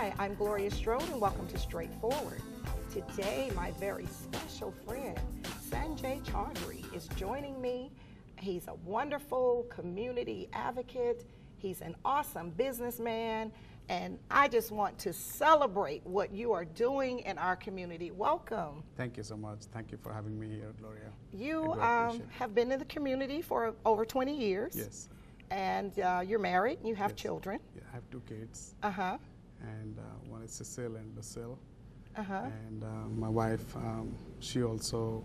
Hi, I'm Gloria Strode and welcome to Straightforward. Today, my very special friend, Sanjay Choudhury, is joining me. He's a wonderful community advocate. He's an awesome businessman, and I just want to celebrate what you are doing in our community. Welcome. Thank you so much. Thank you for having me here, Gloria. You have been in the community for over 20 years. Yes. And you're married, you have children. Yeah, I have 2 kids. Uh-huh. And one is Cecile and Lucille. Uh-huh. And my wife, she also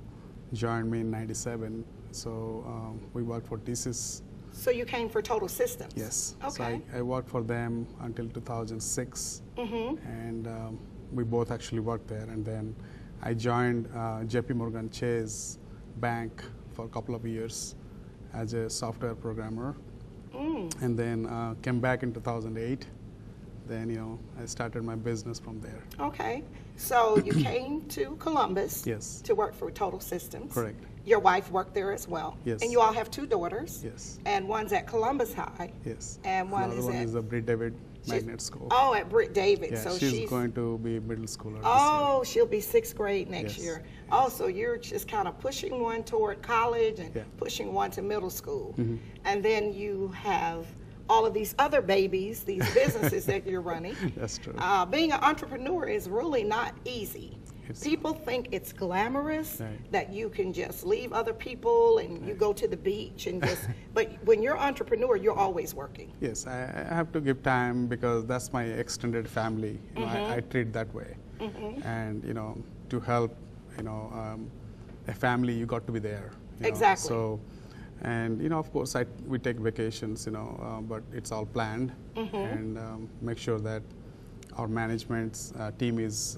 joined me in '97. So we worked for thesis. So you came for Total Systems? Yes. Okay. So I worked for them until 2006. Mm-hmm. And we both actually worked there. And then I joined JP Morgan Chase Bank for a couple of years as a software programmer. And then came back in 2008. Then, I started my business from there. Okay. So you came to Columbus Yes. to work for Total Systems. Correct. Your wife worked there as well. Yes. And you all have 2 daughters. Yes. And one's at Columbus High. Yes. And one Another is one at... is the Britt David Magnet School. Oh, at Britt David. Yeah, so she's going to be middle schooler Oh, she'll be 6th grade next Yes. year. Oh, so you're just kind of pushing one toward college and Yeah. pushing one to middle school. Mm-hmm. And then you have all of these other babies, these businesses that you're running. That's true. Being an entrepreneur is really not easy. It's- People think it's glamorous, Right. that you can just leave other people and you go to the beach and just, but when you're an entrepreneur, you're always working. Yes, I have to give time because that's my extended family. I treat that way. And, to help, a family, you got to be there. Exactly. So, and, of course, we take vacations, but it's all planned. And make sure that our management team is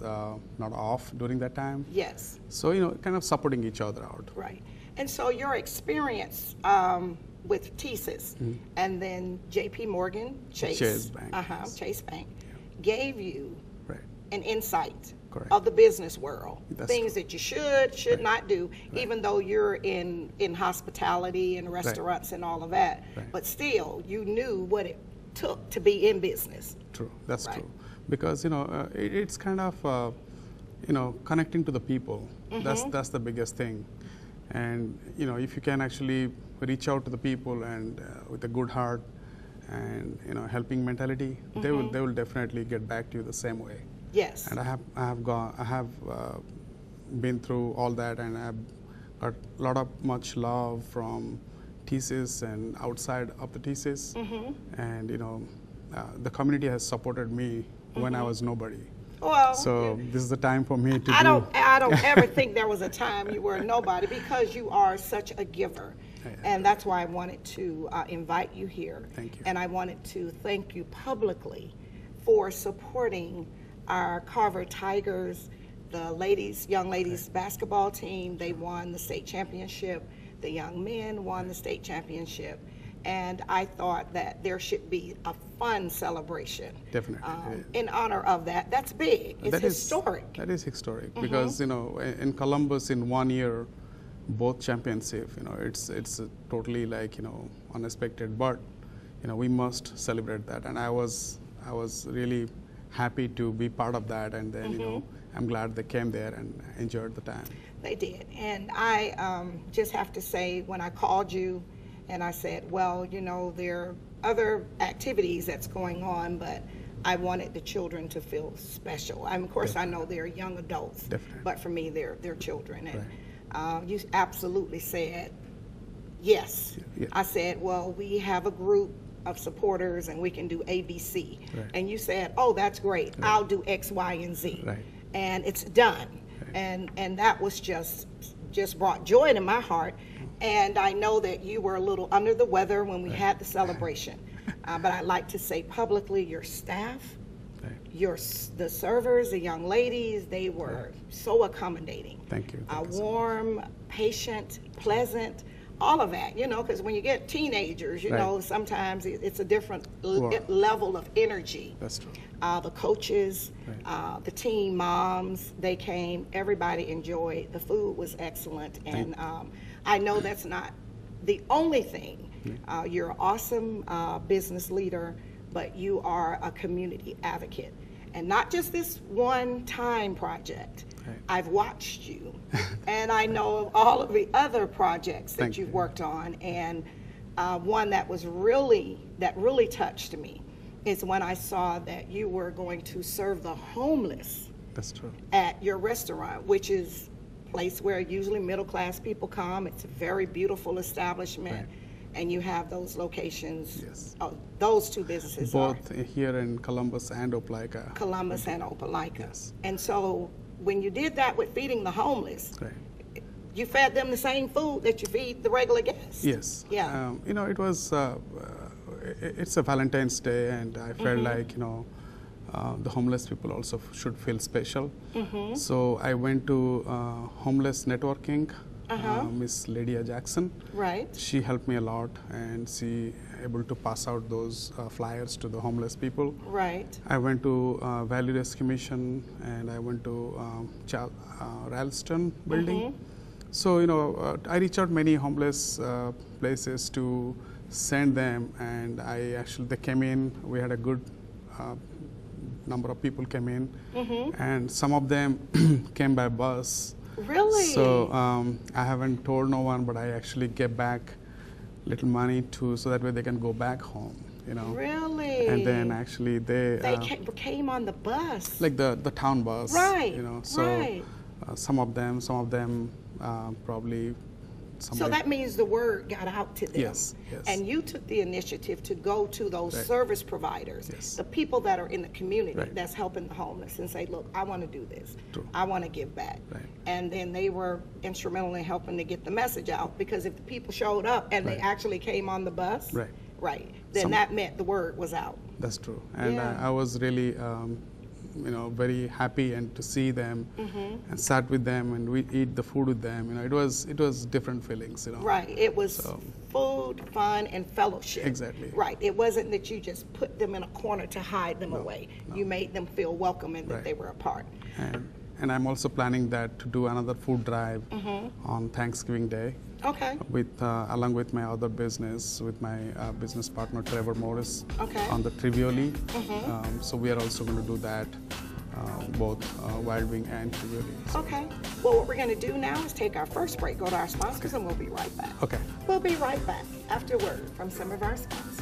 not off during that time. Yes. So, kind of supporting each other out. Right. And so your experience with TSYS and then JP Morgan Chase Bank, yes. Chase Bank, gave you Right. an insight Correct. of the business world, That's things true. that you should not do, even though you're in hospitality and restaurants and all of that. Right. But still, you knew what it took to be in business. True, that's Right. true. Because it's kind of connecting to the people. That's the biggest thing. And if you can actually reach out to the people and with a good heart and helping mentality, they will definitely get back to you the same way. Yes. And I have been through all that, and I've got a lot of much love from thesis and outside of the thesis. And the community has supported me when I was nobody. Well, So this is the time for me to I don't ever think there was a time you were nobody, because you are such a giver. And that's why I wanted to invite you here. Thank you. And I wanted to thank you publicly for supporting our Carver Tigers, the young ladies basketball team. They won the state championship. The young men won the state championship. And I thought that there should be a fun celebration. Definitely. In honor of that. That's big. It's historic. That is historic because in Columbus in 1 year, both championship. It's totally like unexpected, but we must celebrate that. And I was really happy to be part of that. And then I'm glad they came there and enjoyed the time. They did. And I just have to say, when I called you and I said, well, there are other activities that's going on, but I wanted the children to feel special. Of course, Definitely. I know they're young adults, Definitely. but for me, they're children. And Right. You absolutely said yes. Yeah. I said, well, we have a group of supporters and we can do ABC. Right. And you said, oh, that's great. I'll do X, Y, and Z. Right. And it's done. Right. And that was just brought joy to my heart. And I know that you were a little under the weather when we had the celebration. But I'd like to say publicly, your staff, the servers, the young ladies, they were so accommodating. Thank you. Thank you so warm, patient, pleasant, all of that, because when you get teenagers, sometimes it's a different level of energy. That's true. The coaches, the team moms, they came, everybody enjoyed. The food was excellent. And I know that's not the only thing. You're an awesome business leader, but you are a community advocate. and not just this one-time project. Right. I've watched you, and I know of all of the other projects that Thank you've you. worked on, and one that really touched me is when I saw that you were going to serve the homeless. That's true. At your restaurant, which is a place where usually middle-class people come. It's a very beautiful establishment. Right. And you have those locations. Yes. Oh, those two businesses Both here in Columbus and Opelika. Columbus and Opelika. Yes. And so when you did that with feeding the homeless, Right. you fed them the same food that you feed the regular guests. Yes. Yeah. You know, it was, it's a Valentine's Day, and I felt like, you know, the homeless people also should feel special. So I went to homeless networking, Miss Lydia Jackson. Right. She helped me a lot, and she able to pass out those flyers to the homeless people. Right. I went to Valley Rescue Mission, and I went to Ralston building. So, you know, I reached out many homeless places to send them, and they came in. We had a good number of people came in, and some of them came by bus. Really? So I haven't told no one, but I actually gave back little money so that way they can go back home, you know. Really? And then actually they came on the bus. like the town bus, Right. you know. So Right. some of them probably. So that means the word got out to them. Yes, yes. And you took the initiative to go to those Right. service providers, Yes. the people that are in the community Right. that's helping the homeless, and say, look, I want to do this. True. I want to give back. Right. And then they were instrumental in helping to get the message out, because if the people showed up and they Right. actually came on the bus, Right. then that meant the word was out. That's true. And Yeah. I was really, you know, very happy and to see them and sat with them and we eat the food with them. You know, it was different feelings. You know. Right. It was So- food, fun, and fellowship. Exactly. Right. It wasn't that you just put them in a corner to hide them away. no. You made them feel welcome and that Right. they were a part. And I'm also planning that to do another food drive on Thanksgiving Day. Okay. Along with my other business, with my business partner Trevor Morris, Okay. on the Trivioli. So we are also going to do that, both Wild Wing and Trivioli. So, Okay. Well, what we're going to do now is take our first break, go to our sponsors, and we'll be right back. okay. We'll be right back after word from some of our sponsors.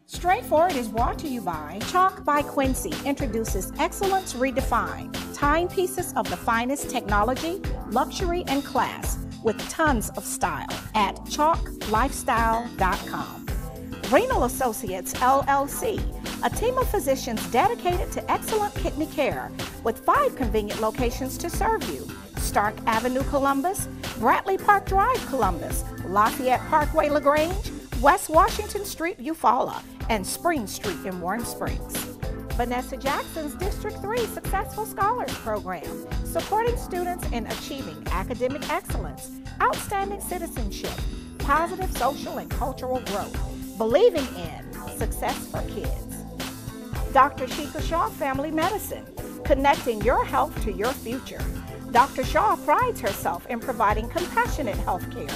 Straightforward is brought to you by Chalk by Quincy introduces Excellence Redefined, timepieces of the finest technology, luxury, and class with tons of style at chalklifestyle.com. Renal Associates LLC, a team of physicians dedicated to excellent kidney care with 5 convenient locations to serve you. Stark Avenue, Columbus, Bradley Park Drive, Columbus, Lafayette Parkway, LaGrange, West Washington Street, Eufaula, and Spring Street in Warm Springs. Vanessa Jackson's District 3 Successful Scholars Program, supporting students in achieving academic excellence, outstanding citizenship, positive social and cultural growth, believing in success for kids. Dr. Sheikha Shaw Family Medicine, connecting your health to your future. Dr. Shaw prides herself in providing compassionate health care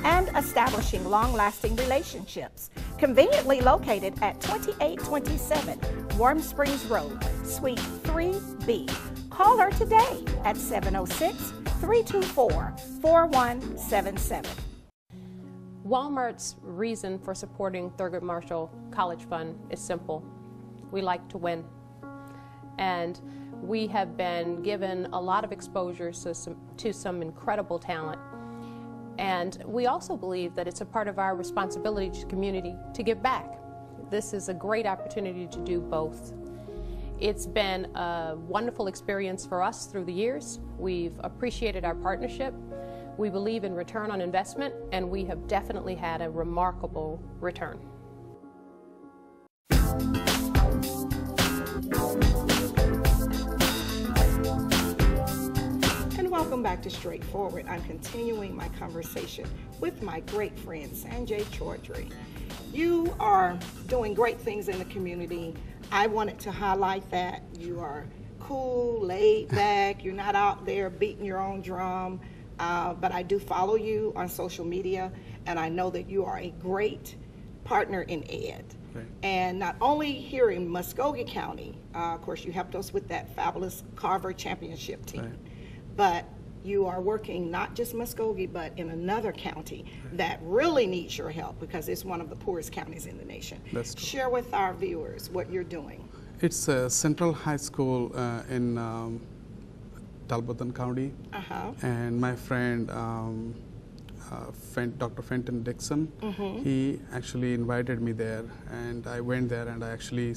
and establishing long-lasting relationships. Conveniently located at 2827 Warm Springs Road, Suite 3B. Call her today at 706-324-4177. Walmart's reason for supporting Thurgood Marshall College Fund is simple. We like to win. And we have been given a lot of exposure to some incredible talent. And we also believe that it's a part of our responsibility to the community to give back. This is a great opportunity to do both. It's been a wonderful experience for us through the years. We've appreciated our partnership. We believe in return on investment, and we have definitely had a remarkable return. Welcome back to Straightforward. I'm continuing my conversation with my great friend, Sanjay Choudhury. You are doing great things in the community. I wanted to highlight that. You are cool, laid back. You're not out there beating your own drum. But I do follow you on social media, and I know that you are a great partner in ed. Right. And not only here in Muskogee County, of course, you helped us with that fabulous Carver championship team, Right. but you are working not just Muskogee, but in another county that really needs your help because it's one of the poorest counties in the nation. That's true. Share with our viewers what you're doing. It's a Central High School in Talbotton County, and my friend Dr. Fenton Dixon, he actually invited me there, and I went there and I actually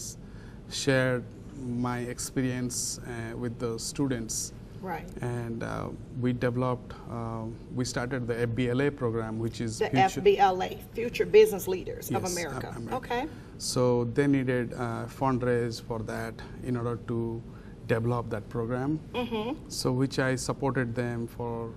shared my experience with the students. Right. And we developed, we started the FBLA program, which is The FBLA, Future Business Leaders of Yes, America. America. Okay. So they needed fundraise for that in order to develop that program. So which I supported them for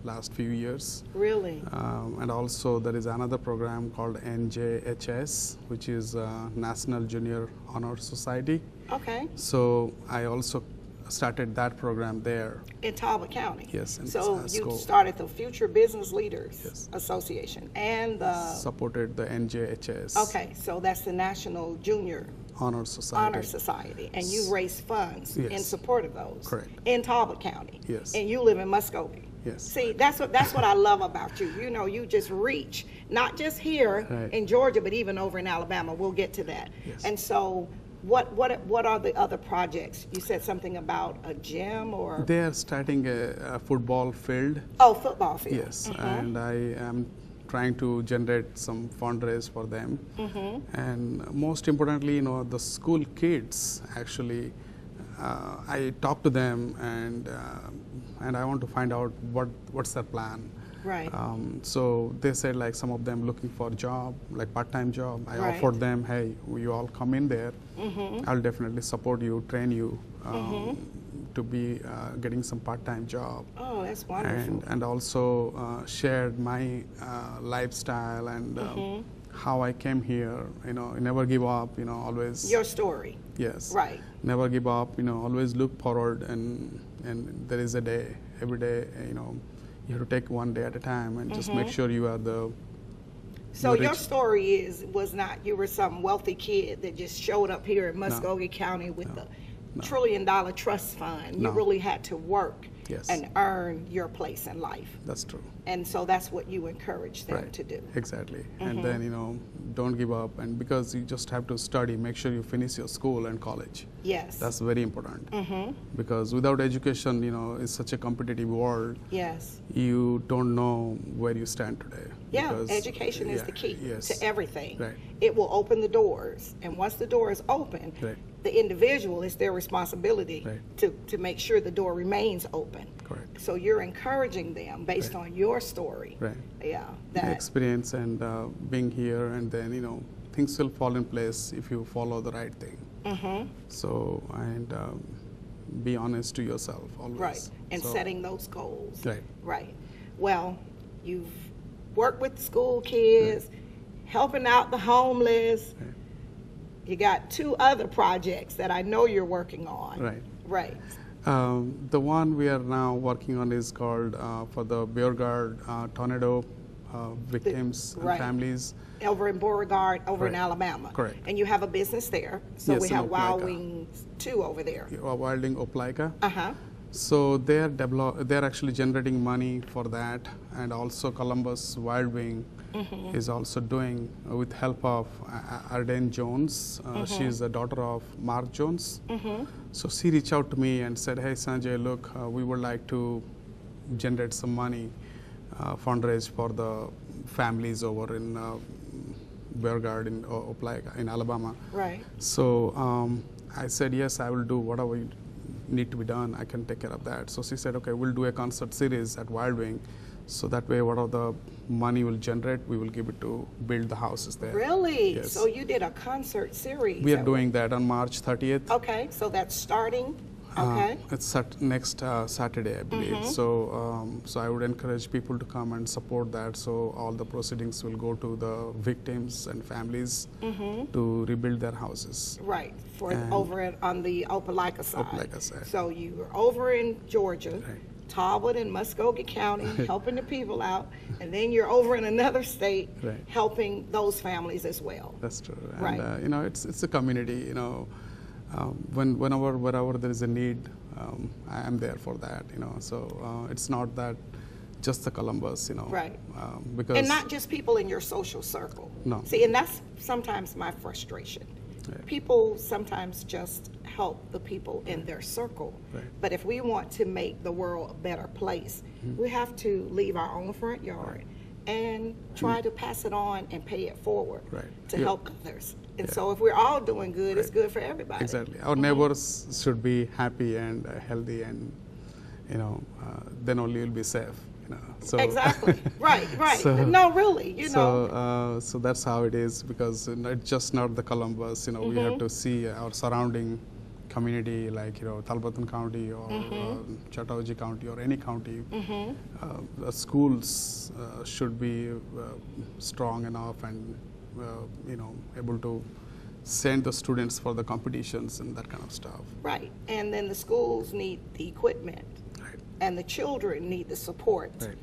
last few years. Really? And also there is another program called NJHS, which is National Junior Honor Society. Okay. So I also started that program there. In Talbot County? Yes, in So the you school. started the Future Business Leaders Yes. Association and the... Supported the NJHS. Okay, so that's the National Junior Honor Society. Honor Society, and you raise funds in Yes. support of those. Correct. In Talbot County. Yes. And you live in Muskogee. Yes. See, that's what I love about you. You know, you just reach, not just here Right. in Georgia, but even over in Alabama. We'll get to that. Yes. And so, what are the other projects? You said something about a gym or They are starting a football field. football field. Yes, and I am trying to generate some fundraise for them. And most importantly, you know, the school kids actually, I talk to them and I want to find out what's their plan. Right. So they said like some of them looking for a job, like part-time job. I Right. offered them, hey, you all come in there. I'll definitely support you, train you to be getting some part-time job. Oh, that's wonderful. And also shared my lifestyle and how I came here. You know, never give up. You know, always. Your story. Yes. Right. Never give up. You know, always look forward, and there is a day. Every day, you know, you have to take one day at a time, and just make sure you are the. So you're your rich. story was not you were some wealthy kid that just showed up here in Muskogee County with the $1 trillion trust fund. You No. really had to work Yes. and earn your place in life. That's true. And so that's what you encourage them Right. to do. Exactly. And then, you know, don't give up. And because you just have to study, make sure you finish your school and college. Yes. That's very important. Because without education, you know, it's such a competitive world. Yes. You don't know where you stand today. Yeah, Because, education is the key yes. to everything. Right. It will open the doors. And once the door is open, Right. the individual, it's their responsibility Right. to make sure the door remains open. Correct. So you're encouraging them based on your story. Right. Yeah. My That, experience and being here, and then, you know, things will fall in place if you follow the right thing. So, and be honest to yourself always. right. And So- setting those goals. Right. Right. Well, you've worked with school kids, helping out the homeless. Right. You got 2 other projects that I know you're working on. Right. Right. The one we are now working on is called for the Beauregard tornado victims right. and families. Over in Beauregard, over in Correct. Alabama. Correct. And you have a business there. So Yes, we in have Wild Opelika. Wings 2 over there. Wilding Opelika. Uh-huh. So they're actually generating money for that, and also Columbus Wild Wing is also doing with help of Arden Jones. She's the daughter of Mark Jones. So she reached out to me and said, "Hey Sanjay, look, we would like to generate some money, fundraise for the families over in Beauregard in Opelika in Alabama." Right. So I said, yes, I will do whatever need to be done. I can take care of that. So she said, okay, we'll do a concert series at Wild Wing. So that way, whatever the money will generate, we will give it to build the houses there. Really? Yes. So you did a concert series. We are doing that on March 30th. Okay, so that's starting. Okay. It's next Saturday, I believe. So I would encourage people to come and support that. So all the proceedings will go to the victims and families to rebuild their houses. Right. For And over on the Opelika side. Opelika side. So you were over in Georgia. Right. Talbot and Muskogee County, helping the people out, and then you're over in another state helping those families as well. That's true. Right. And, you know, it's a community, you know, wherever there is a need, I am there for that, you know. So it's not that just the Columbus, you know. Right. Because and not just people in your social circle. No. See, and that's sometimes my frustration. Right. People sometimes just help the people in their circle. Right. But if we want to make the world a better place, we have to leave our own front yard and try to pass it on and pay it forward to help others. And so if we're all doing good, it's good for everybody. Exactly. Our neighbors should be happy and healthy, and, you know, then only you'll be safe. You know, so exactly. Right. So, no, really, you know. So that's how it is, because it's just not the Columbus. You know, we have to see our surrounding community, like, you know, Talbot County or Chattahoochee County or any county. The schools should be strong enough and you know, able to send the students for the competitions and that kind of stuff. Right. And then the schools need the equipment. And the children need the support. Right.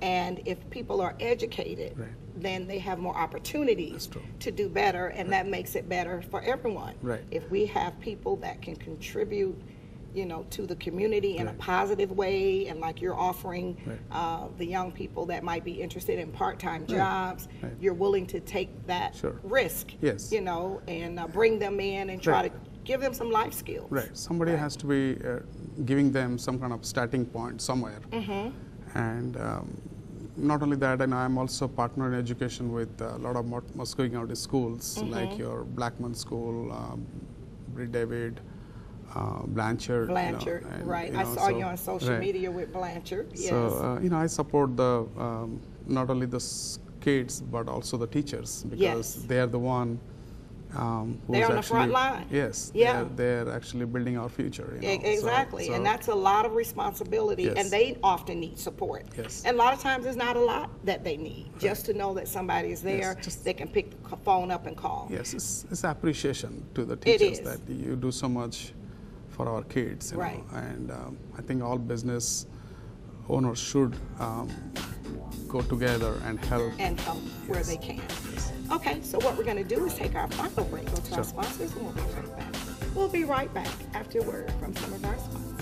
And if people are educated, then they have more opportunities to do better, and that makes it better for everyone. Right. If we have people that can contribute, you know, to the community in a positive way, and like you're offering the young people that might be interested in part-time jobs, you're willing to take that risk, you know, and bring them in and try to give them some life skills. Right. Somebody has to be giving them some kind of starting point somewhere. And not only that, and I'm also partner in education with a lot of Muskogee County schools, like your Blackman School, Brie David, Blanchard. You know, and, right. You know, I saw you on social media with Blanchard. Yes. So, you know, I support the not only the kids, but also the teachers, because they are the one they're on the front line. Yes, they're actually building our future. You know? Exactly, and that's a lot of responsibility, and they often need support. And a lot of times it's not a lot that they need, just to know that somebody is there, they can pick the phone up and call. Yes, it's appreciation to the teachers that you do so much for our kids. You know? And I think all business owners should go together and help. And help where they can. Okay, so what we're going to do is take our final break, go to our sponsors, and we'll be right back. We'll be right back after a word from some of our sponsors.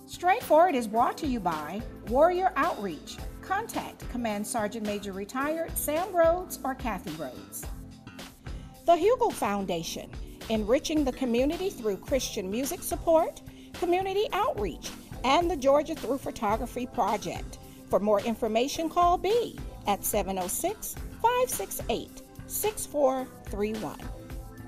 Straightforward is brought to you by Warrior Outreach. Contact Command Sergeant Major Retired Sam Rhodes or Kathy Rhodes. The Hugel Foundation, enriching the community through Christian music support, community outreach, and the Georgia Through Photography Project. For more information, call B at 706-568-6431.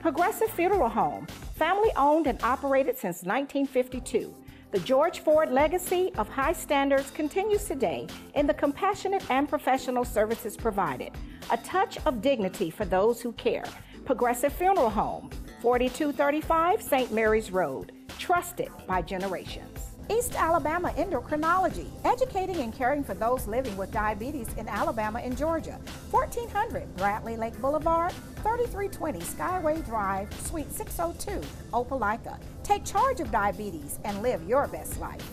Progressive Funeral Home, family owned and operated since 1952. The George Ford legacy of high standards continues today in the compassionate and professional services provided. A touch of dignity for those who care. Progressive Funeral Home, 4235 St. Mary's Road. Trusted by generations. East Alabama Endocrinology, educating and caring for those living with diabetes in Alabama and Georgia. 1400 Bradley Lake Boulevard, 3320 Skyway Drive, Suite 602, Opelika. Take charge of diabetes and live your best life.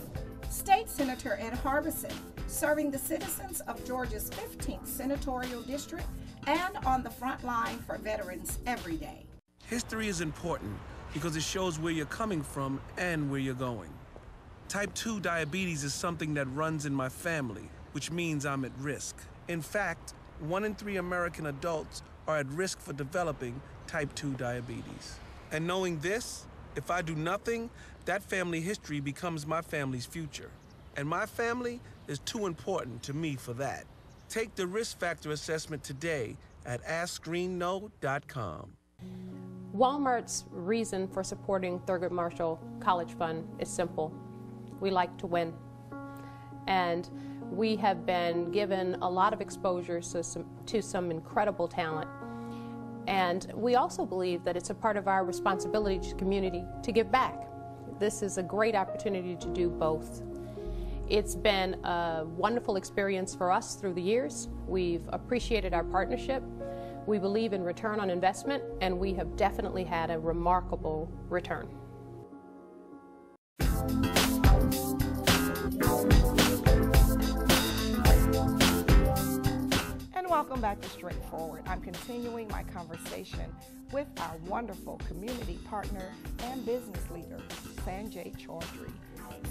State Senator Ed Harbison, serving the citizens of Georgia's 15th Senatorial District and on the front line for veterans every day. History is important because it shows where you're coming from and where you're going. Type 2 diabetes is something that runs in my family, which means I'm at risk. In fact, 1 in 3 American adults are at risk for developing type 2 diabetes. And knowing this, if I do nothing, that family history becomes my family's future. And my family is too important to me for that. Take the risk factor assessment today at AskScreenNo.com. Walmart's reason for supporting Thurgood Marshall College Fund is simple. We like to win. And we have been given a lot of exposure to some incredible talent. And we also believe that it's a part of our responsibility to the community to give back. This is a great opportunity to do both. It's been a wonderful experience for us through the years. We've appreciated our partnership. We believe in return on investment, and we have definitely had a remarkable return. Welcome back to Straightforward. I'm continuing my conversation with our wonderful community partner and business leader, Sanjay Choudhury.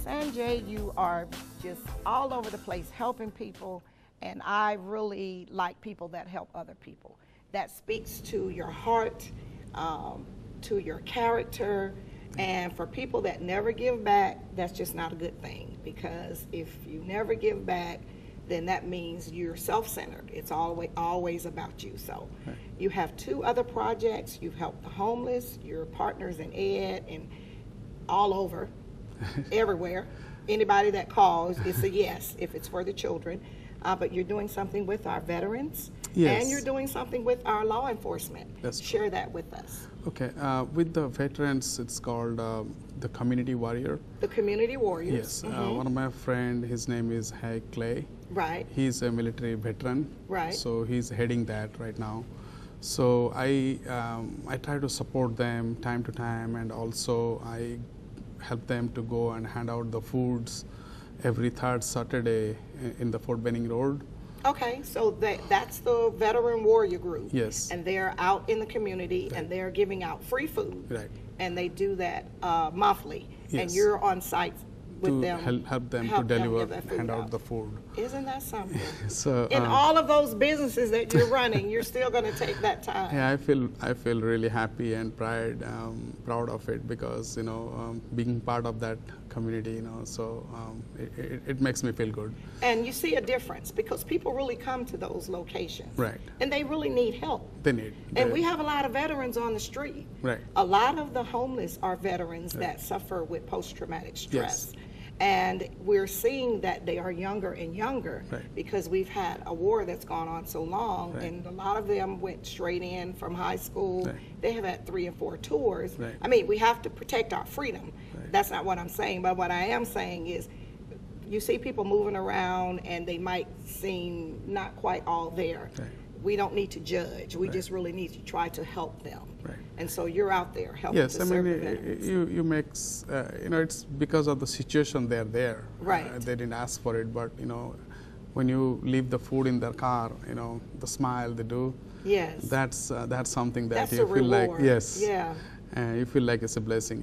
Sanjay, you are just all over the place helping people, and I really like people that help other people. That speaks to your heart, to your character, and for people that never give back, that's just not a good thing, because if you never give back, then that means you're self-centered. It's always about you. So you have 2 other projects. You've helped the homeless. You're partners in ed and all over, everywhere. Anybody that calls, it's a yes if it's for the children. But you're doing something with our veterans. Yes. And you're doing something with our law enforcement. That's Share that with us. Okay. With the veterans, it's called the Community Warrior. The Community Warriors. Yes. One of my friend, his name is Clay. Right. He's a military veteran. Right. So he's heading that right now. So I try to support them time to time, and also I help them to go and hand out the foods every 3rd Saturday in the Fort Benning Road. Okay, so that's the Veteran Warrior Group. Yes. And they're out in the community, and they're giving out free food. Right. And they do that monthly. Yes. And you're on site with them. Help them to deliver, hand out the food. Isn't that something? So in all of those businesses that you're running, you're still going to take that time. Yeah, I feel really happy and proud of it, because being part of that community, so it makes me feel good. And you see a difference, because people really come to those locations. Right. And they really need help. And we have a lot of veterans on the street. Right. A lot of the homeless are veterans that suffer with post-traumatic stress. Yes. And we're seeing that they are younger and younger, because we've had a war that's gone on so long, and a lot of them went straight in from high school. They have had 3 and 4 tours. I mean, we have to protect our freedom. That's not what I'm saying, but what I am saying is, you see people moving around and they might seem not quite all there. We don't need to judge. We just really need to try to help them. And so you're out there helping to serve the veterans. you make, it's because of the situation they're there. Right. They didn't ask for it, but, when you leave the food in their car, the smile they do. Yes. That's something that that's you feel reward. like, yes. Yeah. And you feel like it's a blessing,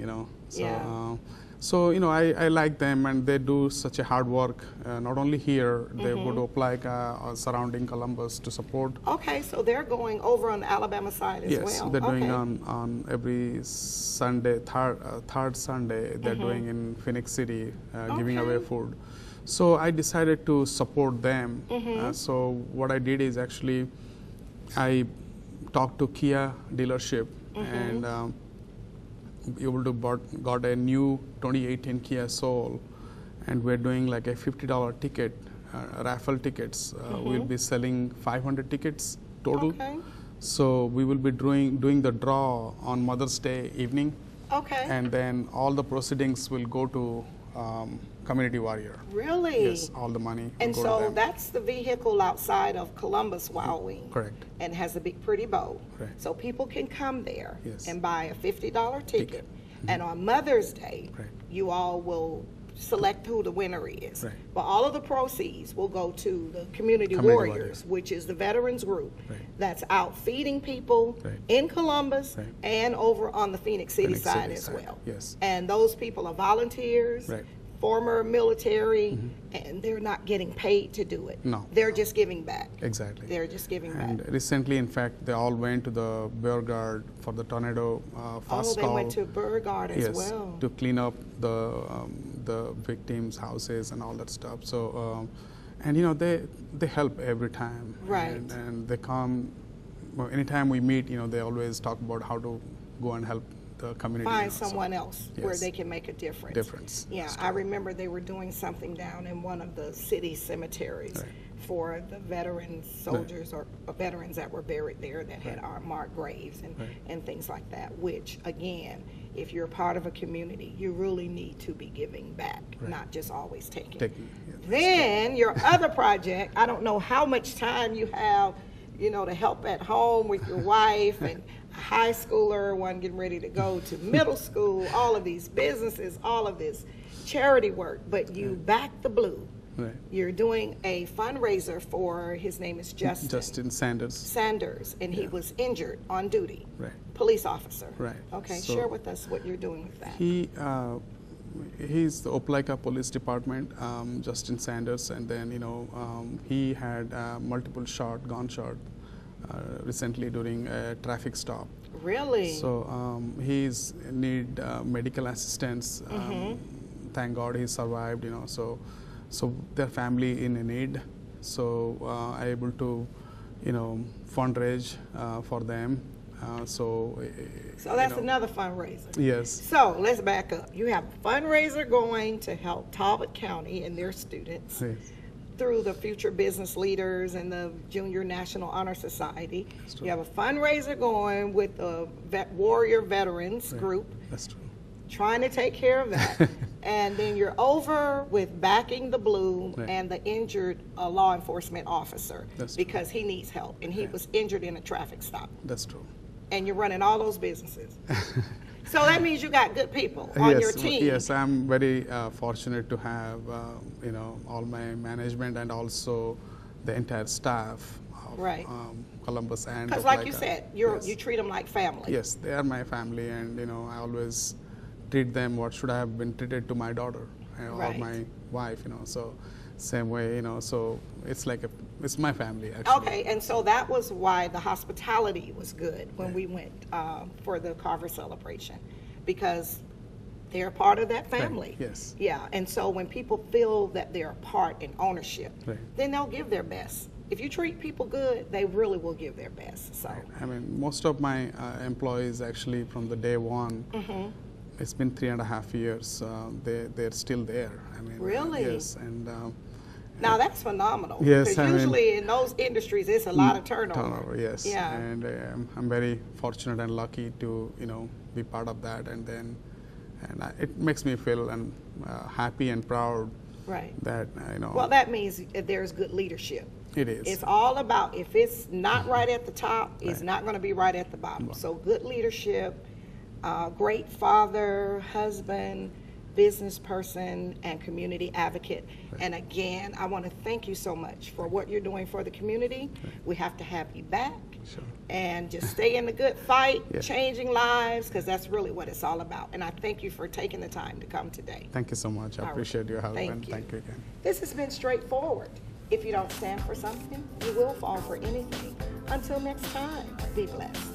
So, yeah. So, I like them, and they do such a hard work, not only here, they go to Opelika, surrounding Columbus to support. Okay, so they're going over on the Alabama side as well. Yes, they're doing on every Sunday, third Sunday, they're doing in Phoenix City, giving away food. So I decided to support them. So what I did is actually, I talked to Kia dealership, and able to got a new 2018 Kia Soul, and we're doing like a $50 ticket, raffle tickets. We'll be selling 500 tickets total. Okay. So we will be doing the draw on Mother's Day evening. Okay. And then all the proceedings will go to Community Warrior. Really? Yes, all the money. And will go so to them. that's the vehicle outside of Columbus, Wild Wing. Correct. And has a big pretty bow. Correct. So people can come there Yes. and buy a $50 ticket. And on Mother's Day, you all will select who the winner is. Right. But all of the proceeds will go to the Community Warriors, which is the veterans group that's out feeding people in Columbus and over on the Phoenix City side as well. Yes. And those people are volunteers, former military, and they're not getting paid to do it. No. They're just giving back. Exactly. They're just giving And back. recently, in fact, they all went to the Beauregard for the tornado fast they call. went to Beauregard as Yes, well. to clean up the victims' houses and all that stuff. So, and they help every time. Right. And they come, anytime we meet, they always talk about how to go and help the community. Find someone else where yes. they can make a difference. Yeah, I remember they were doing something down in one of the city cemeteries for the veteran soldiers or veterans that were buried there that had unmarked graves and things like that, which, again, if you're part of a community, you really need to be giving back, not just always taking. Yeah, then your other project, I don't know how much time you have you know, the help at home with your wife, and a high schooler, one getting ready to go to middle school, all of these businesses, all of this charity work, but you back the blue. Right. You're doing a fundraiser for, his name is Justin Sanders. Sanders, and he was injured on duty. Right. Police officer. Right. Okay, So share with us what you're doing with that. He's the Opelika Police Department, Justin Sanders, and then, you know, he had multiple gunshot recently during a traffic stop. Really? So he's need medical assistance. Thank God he survived, you know, so their family in a need. So I able to, you know, fundraise for them. So that's another fundraiser. Yes. So let's back up. You have a fundraiser going to help Talbot County and their students Yes. through the Future Business Leaders and the Junior National Honor Society. You have a fundraiser going with the Warrior Veterans group. That's true. Trying to take care of that. And then you're over with backing the blue and the injured law enforcement officer because he needs help and he was injured in a traffic stop. That's true. And you're running all those businesses. So that means you got good people on your team. Yes, I'm very fortunate to have, you know, all my management and also the entire staff of Columbus and because like you said, you treat them like family. Yes, they are my family, and, you know, I always treat them what should I have been treated to my daughter or my wife, you know, so same way, you know, so it's like it's my family actually. Okay, and so that was why the hospitality was good when we went for the Carver celebration, because they're part of that family. Yes. Yeah, and so when people feel that they're a part in ownership, then they'll give their best. If you treat people good, they really will give their best. So I mean, most of my employees actually from the day one, it's been 3.5 years. They're still there. I mean, really? Yes, and now that's phenomenal. Yes, because usually in those industries, it's a lot of turnover. Yes. Yeah. And I'm very fortunate and lucky to, you know, be part of that, and it makes me feel happy and proud. Right. That you know. Well, that means there's good leadership. It is. It's all about, if it's not right at the top, it's not going to be right at the bottom. So good leadership, great father, husband, business person, and community advocate. And again, I want to thank you so much for what you're doing for the community. We have to have you back. Sure. And just stay in the good fight, changing lives, because that's really what it's all about. And I thank you for taking the time to come today. Thank you so much. I appreciate your help, and thank you again. This has been Straightforward. If you don't stand for something, you will fall for anything. Until next time, be blessed.